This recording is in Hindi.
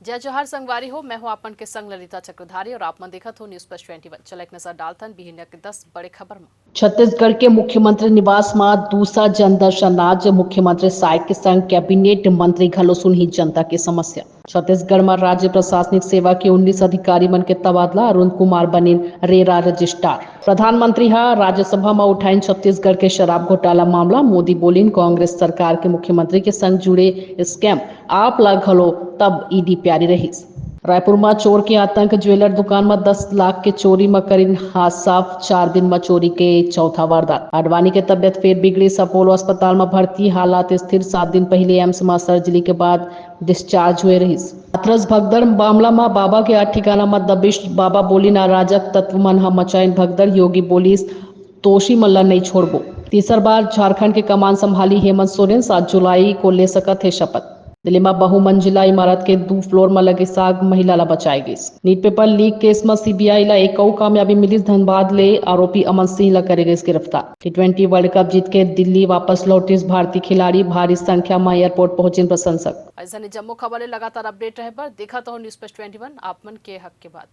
जय जोहार संगवारी हो। मैं हूं आपन के संग ललिता चक्रधारी और आप मन देखत हो न्यूज प्लस 21। चल एक नजर डालतन बिहिनिया के 10 बड़े खबर में। छत्तीसगढ़ के मुख्यमंत्री निवास में दूसरा जनदर्शन। आज मुख्यमंत्री साय के संग कैबिनेट मंत्री घलो सुनही जनता की समस्या। छत्तीसगढ़ में राज्य प्रशासनिक सेवा के 19 अधिकारी मन के तबादला। अरुण कुमार बने रेरा रजिस्ट्रार। प्रधानमंत्री राज्यसभा में उठाइन छत्तीसगढ़ के शराब घोटाला मामला। मोदी बोलिन कांग्रेस सरकार के मुख्यमंत्री के संग जुड़े स्कैम आप ला घलो तब ईडी प्यारी रहीस। रायपुर में चोर के आतंक। ज्वेलर दुकान में 10 लाख के चोरी में करीन हाथ साफ। 4 दिन में चोरी के चौथा वारदात। आडवाणी के तबियत फिर बिगड़ी। अपोलो अस्पताल में भर्ती, हालात स्थिर। 7 दिन पहले एम्स में सर्जरी के बाद डिस्चार्ज हुए रहीस। हाथरस भगदड़ मामला में बाबा के ठिकाना में दबिश। बाबा बोली अराजक तत्व मन ह मचाइन भगदड़। योगी बोलिस तोशी मल्ला नहीं छोड़बो। तीसर बार झारखंड के कमान संभाली हेमंत सोरेन। 7 जुलाई को ले सकत है शपथ। दिल्ली में बहुमंजिला इमारत के 2 फ्लोर में लगे साग महिला ला बचाई गई। नीट पेपर लीक केस में सीबीआई ला एक और कामयाबी मिली। धनबाद ले आरोपी अमन सिंह ला करे गई गिरफ्तार। T20 वर्ल्ड कप जीत के दिल्ली वापस लौटे भारतीय खिलाड़ी। भारी संख्या में एयरपोर्ट पहुंचे प्रशंसक। ऐसा जम्मू खबर लगातार अपडेट रहे पर देखा तो न्यूज प्लस 21 आप मन के हक के बाद।